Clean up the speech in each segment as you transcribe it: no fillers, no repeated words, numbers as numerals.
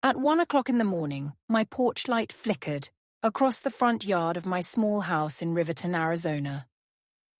At 1 o'clock in the morning, my porch light flickered across the front yard of my small house in Riverton, Arizona.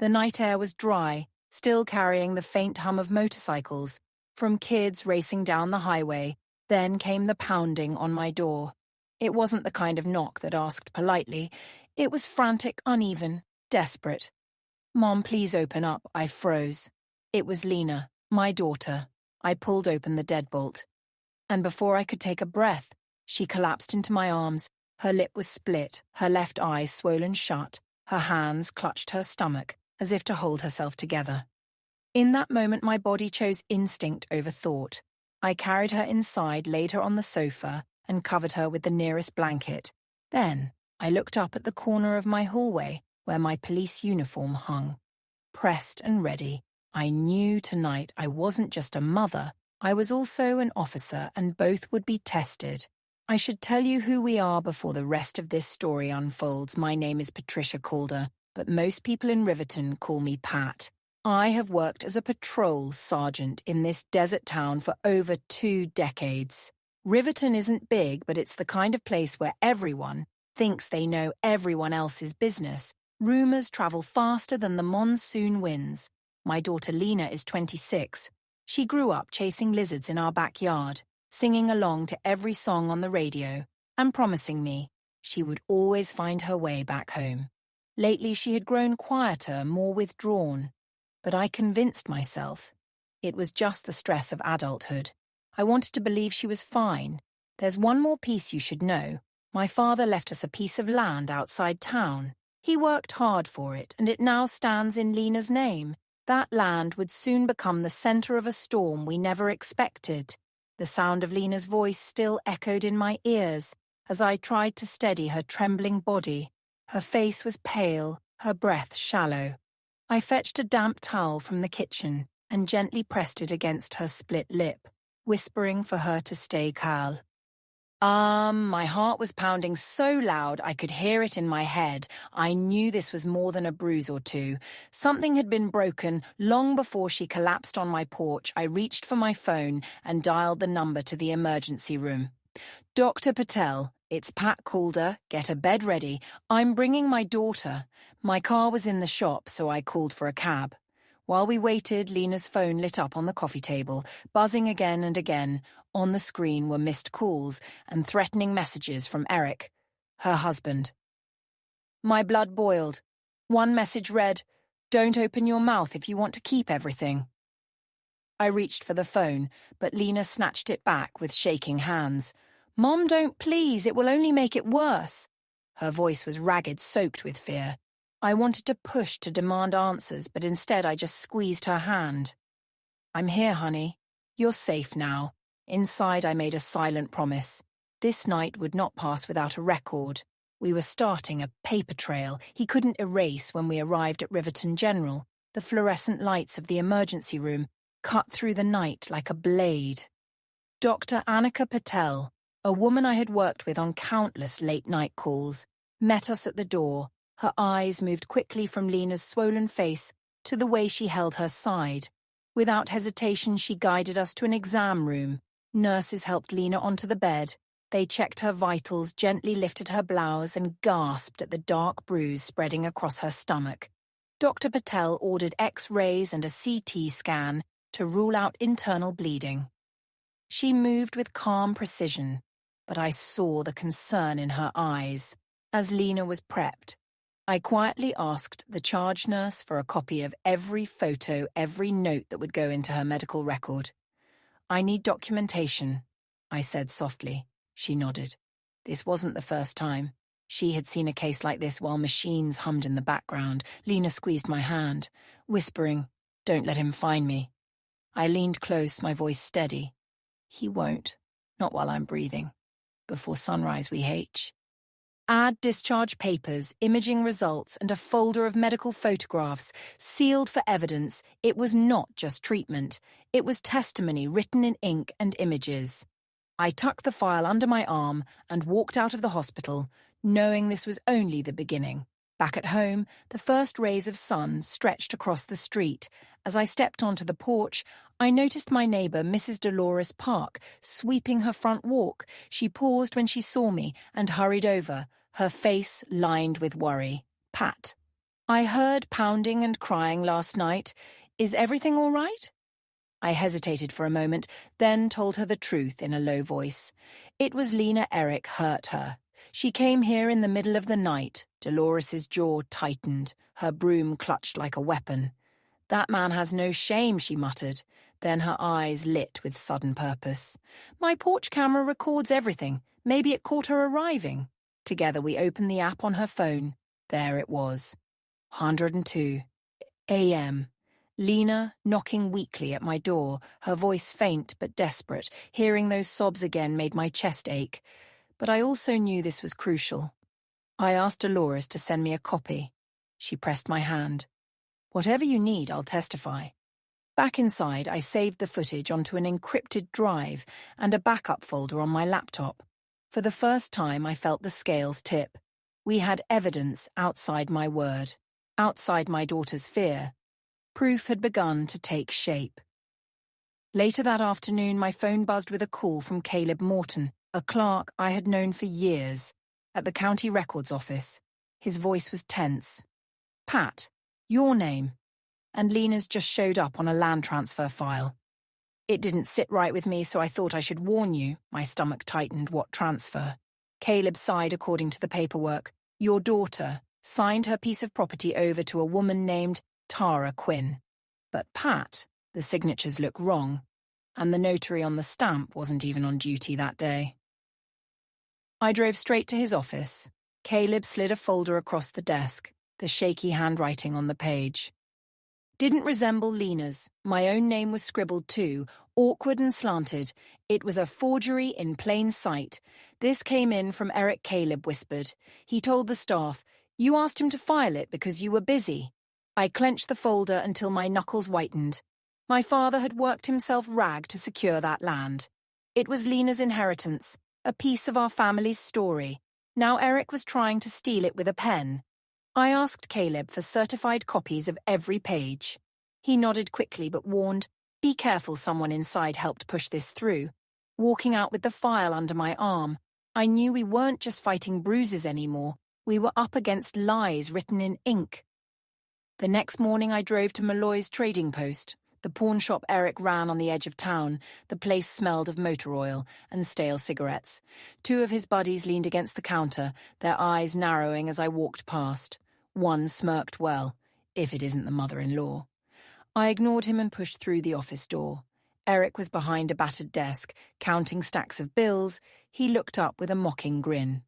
The night air was dry, still carrying the faint hum of motorcycles, from kids racing down the highway. Then came the pounding on my door. It wasn't the kind of knock that asked politely. It was frantic, uneven, desperate. "Mom, please open up," I froze. It was Lena, my daughter. I pulled open the deadbolt. And before I could take a breath, she collapsed into my arms. Her lip was split, her left eye swollen shut, her hands clutched her stomach, as if to hold herself together. In that moment, my body chose instinct over thought. I carried her inside, laid her on the sofa, and covered her with the nearest blanket. Then I looked up at the corner of my hallway, where my police uniform hung. Pressed and ready, I knew tonight I wasn't just a mother, I was also an officer, and both would be tested. I should tell you who we are before the rest of this story unfolds. My name is Patricia Calder, but most people in Riverton call me Pat. I have worked as a patrol sergeant in this desert town for over 2 decades. Riverton isn't big, but it's the kind of place where everyone thinks they know everyone else's business. Rumors travel faster than the monsoon winds. My daughter Lena is 26. She grew up chasing lizards in our backyard, singing along to every song on the radio, and promising me she would always find her way back home. Lately she had grown quieter, more withdrawn. But I convinced myself it was just the stress of adulthood. I wanted to believe she was fine. There's one more piece you should know. My father left us a piece of land outside town. He worked hard for it, and it now stands in Lena's name. That land would soon become the center of a storm we never expected. The sound of Lena's voice still echoed in my ears as I tried to steady her trembling body. Her face was pale, her breath shallow. I fetched a damp towel from the kitchen and gently pressed it against her split lip, whispering for her to stay calm. My heart was pounding so loud I could hear it in my head. I knew this was more than a bruise or two. Something had been broken long before she collapsed on my porch. I reached for my phone and dialed the number to the emergency room. "Dr. Patel, it's Pat Calder. Get a bed ready. I'm bringing my daughter." My car was in the shop, so I called for a cab. While we waited, Lena's phone lit up on the coffee table, buzzing again and again. On the screen were missed calls and threatening messages from Eric, her husband. My blood boiled. One message read, "Don't open your mouth if you want to keep everything." I reached for the phone, but Lena snatched it back with shaking hands. "Mom, don't, please, it will only make it worse." Her voice was ragged, soaked with fear. I wanted to push to demand answers, but instead I just squeezed her hand. "I'm here, honey. You're safe now." Inside I made a silent promise. This night would not pass without a record. We were starting a paper trail he couldn't erase. When we arrived at Riverton General, the fluorescent lights of the emergency room cut through the night like a blade. Dr. Annika Patel, a woman I had worked with on countless late-night calls, met us at the door. Her eyes moved quickly from Lena's swollen face to the way she held her side. Without hesitation, she guided us to an exam room. Nurses helped Lena onto the bed. They checked her vitals, gently lifted her blouse, and gasped at the dark bruise spreading across her stomach. Dr. Patel ordered X-rays and a CT scan to rule out internal bleeding. She moved with calm precision, but I saw the concern in her eyes. As Lena was prepped, I quietly asked the charge nurse for a copy of every photo, every note that would go into her medical record. "I need documentation," I said softly. She nodded. This wasn't the first time. She had seen a case like this while machines hummed in the background. Lena squeezed my hand, whispering, "Don't let him find me." I leaned close, my voice steady. "He won't. Not while I'm breathing. Before sunrise we H." Add discharge papers, imaging results, and a folder of medical photographs, sealed for evidence. It was not just treatment. It was testimony written in ink and images. I tucked the file under my arm and walked out of the hospital, knowing this was only the beginning. Back at home, the first rays of sun stretched across the street. As I stepped onto the porch, I noticed my neighbor, Mrs. Dolores Park, sweeping her front walk. She paused when she saw me and hurried over, her face lined with worry. "Pat, I heard pounding and crying last night. Is everything all right?" I hesitated for a moment, then told her the truth in a low voice. It was Lena Eric hurt her. She came here in the middle of the night. Dolores's jaw tightened, her broom clutched like a weapon. "That man has no shame," she muttered. Then her eyes lit with sudden purpose. "My porch camera records everything. Maybe it caught her arriving." Together we opened the app on her phone. There it was. 102 a.m. Lena knocking weakly at my door, her voice faint but desperate. Hearing those sobs again made my chest ache. But I also knew this was crucial. I asked Dolores to send me a copy. She pressed my hand. "Whatever you need, I'll testify." Back inside, I saved the footage onto an encrypted drive and a backup folder on my laptop. For the first time, I felt the scales tip. We had evidence outside my word, outside my daughter's fear. Proof had begun to take shape. Later that afternoon, my phone buzzed with a call from Caleb Morton, a clerk I had known for years, at the county records office. His voice was tense. "Pat, your name." And Lena's just showed up on a land transfer file. It didn't sit right with me, so I thought I should warn you. My stomach tightened. What transfer? Caleb sighed according to the paperwork. "Your daughter signed her piece of property over to a woman named Tara Quinn. But Pat, the signatures look wrong, and the notary on the stamp wasn't even on duty that day." I drove straight to his office. Caleb slid a folder across the desk, the shaky handwriting on the page. Didn't resemble Lena's. My own name was scribbled too, awkward and slanted. It was a forgery in plain sight. "This came in from Eric," Caleb whispered. He told the staff, "You asked him to file it because you were busy." I clenched the folder until my knuckles whitened. My father had worked himself rag to secure that land. It was Lena's inheritance, a piece of our family's story. Now Eric was trying to steal it with a pen. I asked Caleb for certified copies of every page. He nodded quickly but warned, "Be careful, someone inside helped push this through." Walking out with the file under my arm, I knew we weren't just fighting bruises anymore. We were up against lies written in ink. The next morning I drove to Malloy's trading post, the pawn shop Eric ran on the edge of town. The place smelled of motor oil and stale cigarettes. Two of his buddies leaned against the counter, their eyes narrowing as I walked past. One smirked well, if it isn't the mother-in-law. I ignored him and pushed through the office door. Eric was behind a battered desk, counting stacks of bills. He looked up with a mocking grin.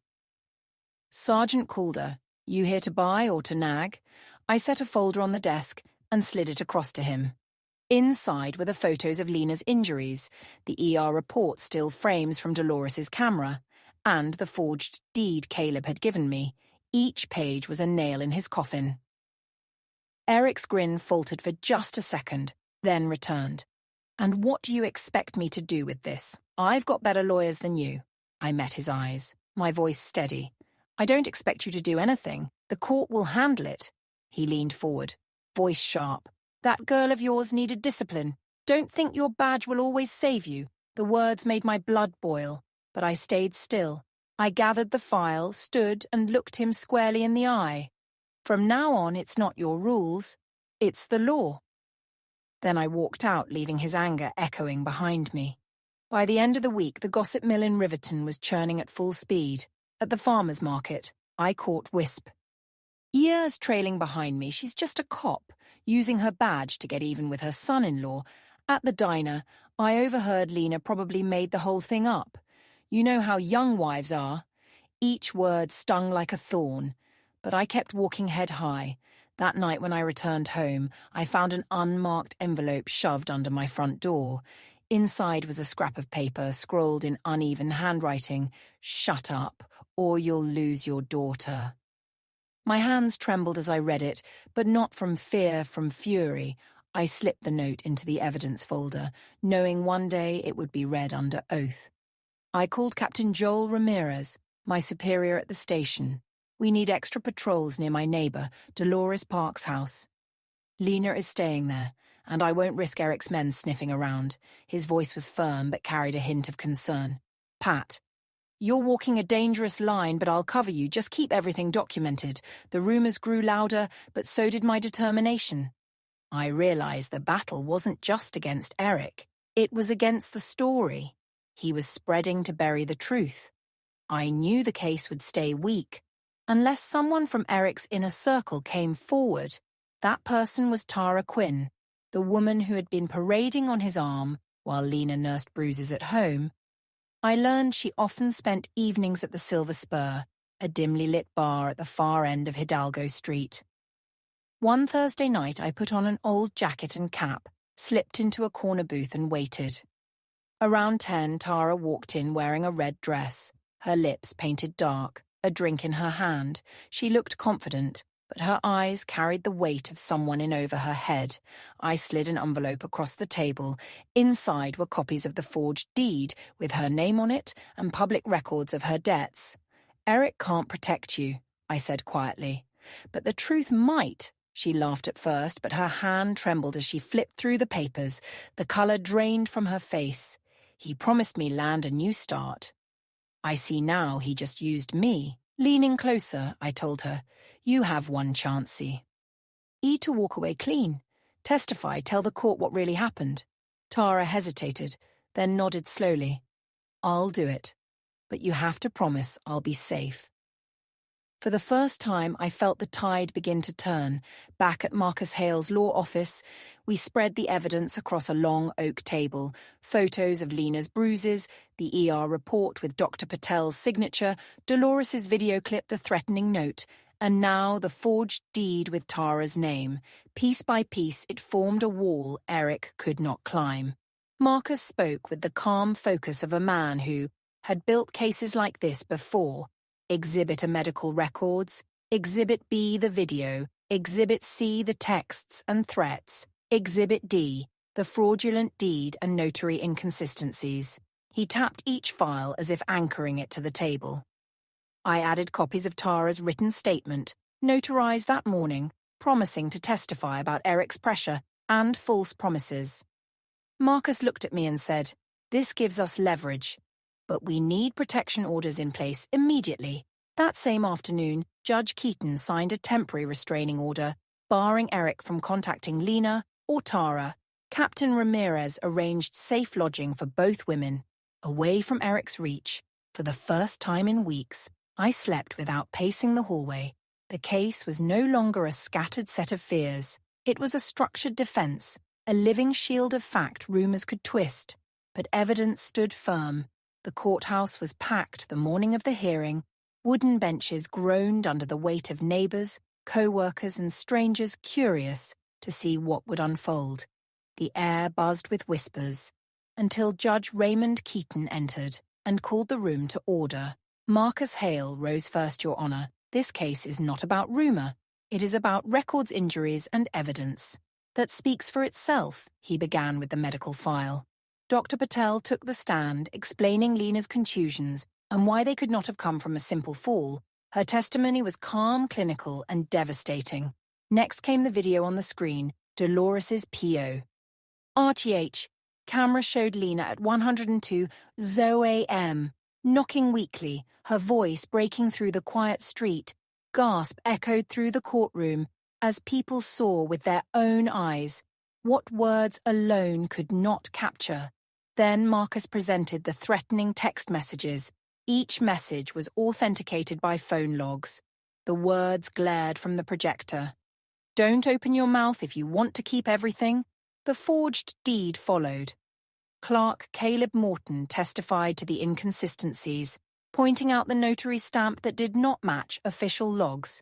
"Sergeant Calder, you here to buy or to nag?" I set a folder on the desk and slid it across to him. Inside were the photos of Lena's injuries, the ER report still frames from Dolores's camera, and the forged deed Caleb had given me. Each page was a nail in his coffin. Eric's grin faltered for just a second, then returned. "And what do you expect me to do with this? I've got better lawyers than you." I met his eyes, my voice steady. "I don't expect you to do anything. The court will handle it." He leaned forward, voice sharp. "That girl of yours needed discipline. Don't think your badge will always save you." The words made my blood boil, but I stayed still. I gathered the file, stood, and looked him squarely in the eye. "From now on, it's not your rules. It's the law." Then I walked out, leaving his anger echoing behind me. By the end of the week, the gossip mill in Riverton was churning at full speed. At the farmer's market, I caught Wisp. Years trailing behind me, she's just a cop, using her badge to get even with her son-in-law. At the diner, I overheard Lena probably made the whole thing up. You know how young wives are. Each word stung like a thorn, but I kept walking head high. That night when I returned home, I found an unmarked envelope shoved under my front door. Inside was a scrap of paper scrawled in uneven handwriting. "Shut up, or you'll lose your daughter." My hands trembled as I read it, but not from fear, from fury. I slipped the note into the evidence folder, knowing one day it would be read under oath. I called Captain Joel Ramirez, my superior at the station. We need extra patrols near my neighbor, Dolores Park's house. Lena is staying there, and I won't risk Eric's men sniffing around. His voice was firm but carried a hint of concern. Pat, you're walking a dangerous line, but I'll cover you. Just keep everything documented. The rumors grew louder, but so did my determination. I realized the battle wasn't just against Eric. It was against the story. He was spreading to bury the truth. I knew the case would stay weak, unless someone from Eric's inner circle came forward. That person was Tara Quinn, the woman who had been parading on his arm while Lena nursed bruises at home. I learned she often spent evenings at the Silver Spur, a dimly lit bar at the far end of Hidalgo Street. One Thursday night I put on an old jacket and cap, slipped into a corner booth and waited. Around 10, Tara walked in wearing a red dress, her lips painted dark, a drink in her hand. She looked confident, but her eyes carried the weight of someone in over her head. I slid an envelope across the table. Inside were copies of the forged deed, with her name on it and public records of her debts. Eric can't protect you, I said quietly. But the truth might. She laughed at first, but her hand trembled as she flipped through the papers. The color drained from her face. He promised me land a new start. I see now he just used me. Leaning closer, I told her, you have one chance, see. To walk away clean. Testify, tell the court what really happened. Tara hesitated, then nodded slowly. I'll do it, but you have to promise I'll be safe. For the first time, I felt the tide begin to turn. Back at Marcus Hale's law office, we spread the evidence across a long oak table. Photos of Lena's bruises, the ER report with Dr. Patel's signature, Dolores's video clip, the threatening note, and now the forged deed with Tara's name. Piece by piece, it formed a wall Eric could not climb. Marcus spoke with the calm focus of a man who had built cases like this before. Exhibit A, medical records. Exhibit B, the video. Exhibit C, the texts and threats. Exhibit D, the fraudulent deed and notary inconsistencies. He tapped each file as if anchoring it to the table. I added copies of Tara's written statement, notarized that morning, promising to testify about Eric's pressure and false promises. Marcus looked at me and said, "This gives us leverage. But we need protection orders in place immediately." That same afternoon, Judge Keaton signed a temporary restraining order, barring Eric from contacting Lena or Tara. Captain Ramirez arranged safe lodging for both women, away from Eric's reach. For the first time in weeks, I slept without pacing the hallway. The case was no longer a scattered set of fears. It was a structured defense, a living shield of fact rumors could twist. But evidence stood firm. The courthouse was packed the morning of the hearing. Wooden benches groaned under the weight of neighbors, co-workers and strangers curious to see what would unfold. The air buzzed with whispers, until Judge Raymond Keaton entered and called the room to order. Marcus Hale rose first, Your Honor. This case is not about rumor. It is about records, injuries and evidence. That speaks for itself, he began with the medical file. Dr. Patel took the stand, explaining Lena's contusions and why they could not have come from a simple fall. Her testimony was calm, clinical, and devastating. Next came the video on the screen, Dolores's PO. RTH, camera showed Lena at 102 a.m., knocking weakly, her voice breaking through the quiet street. Gasp echoed through the courtroom as people saw with their own eyes what words alone could not capture. Then Marcus presented the threatening text messages. Each message was authenticated by phone logs. The words glared from the projector. Don't open your mouth if you want to keep everything. The forged deed followed. Clerk Caleb Morton testified to the inconsistencies, pointing out the notary stamp that did not match official logs.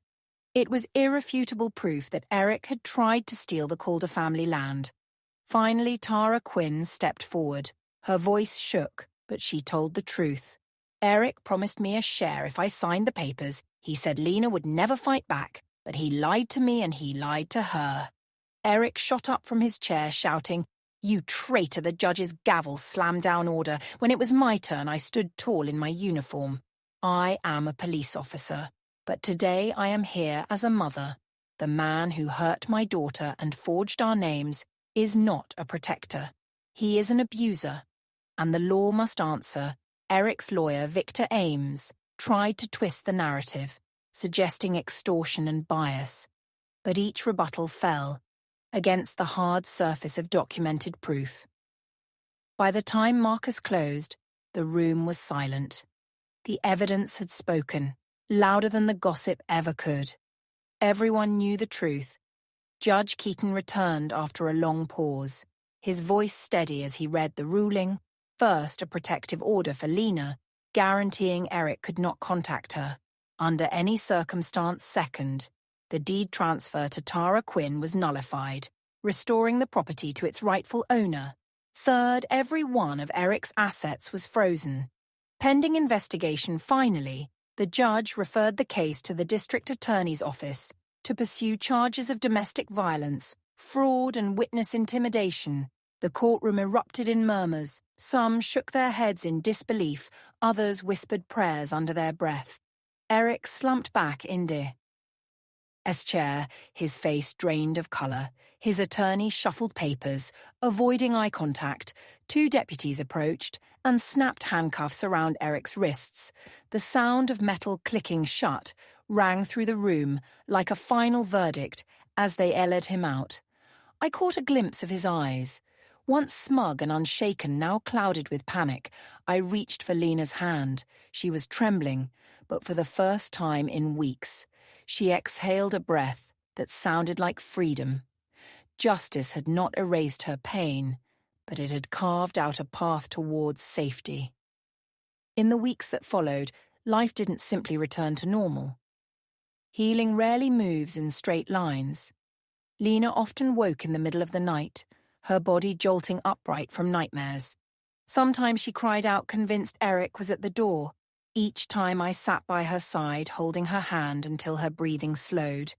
It was irrefutable proof that Eric had tried to steal the Calder family land. Finally, Tara Quinn stepped forward. Her voice shook, but she told the truth. Eric promised me a share if I signed the papers. He said Lena would never fight back, but he lied to me and he lied to her. Eric shot up from his chair, shouting, "You traitor!" The judge's gavel slammed down order. When it was my turn, I stood tall in my uniform. I am a police officer. But today I am here as a mother. The man who hurt my daughter and forged our names is not a protector. He is an abuser. And the law must answer. Eric's lawyer, Victor Ames, tried to twist the narrative, suggesting extortion and bias. But each rebuttal fell against the hard surface of documented proof. By the time Marcus closed, the room was silent. The evidence had spoken, louder than the gossip ever could. Everyone knew the truth. Judge Keaton returned after a long pause, his voice steady as he read the ruling. First, a protective order for Lena, guaranteeing Eric could not contact her under any circumstance. Second, the deed transfer to Tara Quinn was nullified, restoring the property to its rightful owner. Third, every one of Eric's assets was frozen. Pending investigation, finally, the judge referred the case to the district attorney's office to pursue charges of domestic violence, fraud, and witness intimidation. The courtroom erupted in murmurs. Some shook their heads in disbelief, others whispered prayers under their breath. Eric slumped back in his chair, his face drained of colour. His attorney shuffled papers, avoiding eye contact. Two deputies approached and snapped handcuffs around Eric's wrists. The sound of metal clicking shut rang through the room like a final verdict as they led him out. I caught a glimpse of his eyes. Once smug and unshaken, now clouded with panic. I reached for Lena's hand. She was trembling, but for the first time in weeks, she exhaled a breath that sounded like freedom. Justice had not erased her pain, but it had carved out a path towards safety. In the weeks that followed, life didn't simply return to normal. Healing rarely moves in straight lines. Lena often woke in the middle of the night, her body jolting upright from nightmares. Sometimes she cried out, convinced Eric was at the door. Each time I sat by her side, holding her hand until her breathing slowed.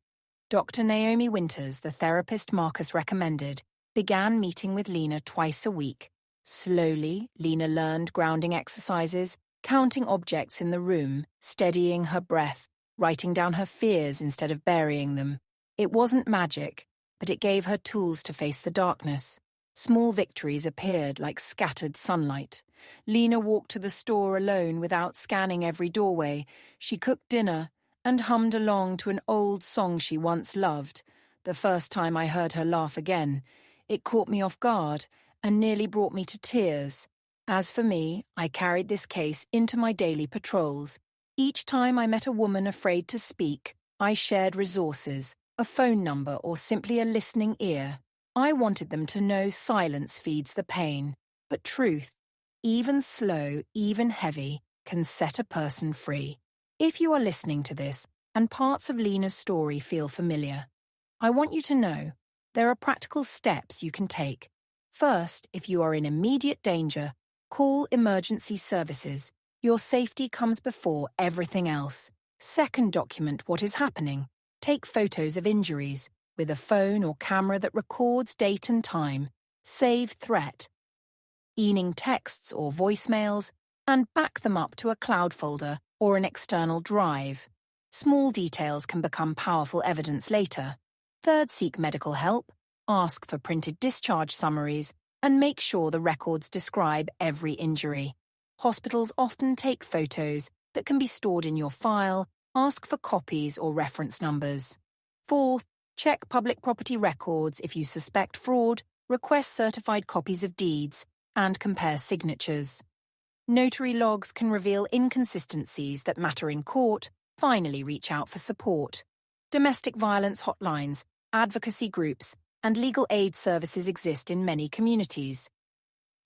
Dr. Naomi Winters, the therapist Marcus recommended, began meeting with Lena twice a week. Slowly, Lena learned grounding exercises, counting objects in the room, steadying her breath, writing down her fears instead of burying them. It wasn't magic, but it gave her tools to face the darkness. Small victories appeared like scattered sunlight. Lena walked to the store alone without scanning every doorway. She cooked dinner and hummed along to an old song she once loved. The first time I heard her laugh again, it caught me off guard and nearly brought me to tears. As for me, I carried this case into my daily patrols. Each time I met a woman afraid to speak, I shared resources, a phone number, or simply a listening ear. I wanted them to know silence feeds the pain, but truth, even slow, even heavy, can set a person free. If you are listening to this, and parts of Lena's story feel familiar, I want you to know there are practical steps you can take. First, if you are in immediate danger, call emergency services. Your safety comes before everything else. Second, document what is happening. Take photos of injuries with a phone or camera that records date and time. Save threat, e-ning texts or voicemails, and back them up to a cloud folder or an external drive. Small details can become powerful evidence later. Third, seek medical help, ask for printed discharge summaries, and make sure the records describe every injury. Hospitals often take photos that can be stored in your file. Ask for copies or reference numbers. Fourth, check public property records if you suspect fraud, request certified copies of deeds, and compare signatures. Notary logs can reveal inconsistencies that matter in court. Finally, reach out for support. Domestic violence hotlines, advocacy groups, and legal aid services exist in many communities.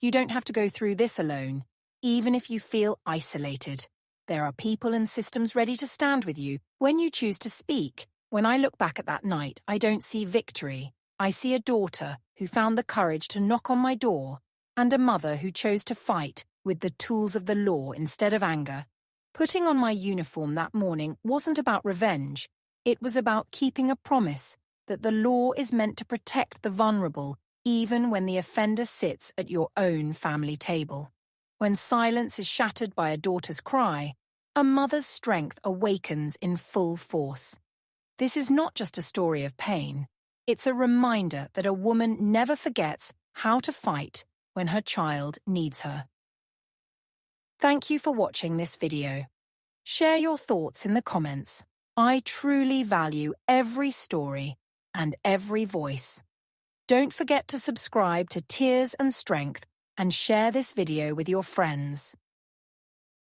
You don't have to go through this alone, even if you feel isolated. There are people and systems ready to stand with you when you choose to speak. When I look back at that night, I don't see victory. I see a daughter who found the courage to knock on my door, and a mother who chose to fight with the tools of the law instead of anger. Putting on my uniform that morning wasn't about revenge. It was about keeping a promise that the law is meant to protect the vulnerable, even when the offender sits at your own family table. When silence is shattered by a daughter's cry, a mother's strength awakens in full force. This is not just a story of pain. It's a reminder that a woman never forgets how to fight when her child needs her. Thank you for watching this video. Share your thoughts in the comments. I truly value every story and every voice. Don't forget to subscribe to Tears and Strength and share this video with your friends.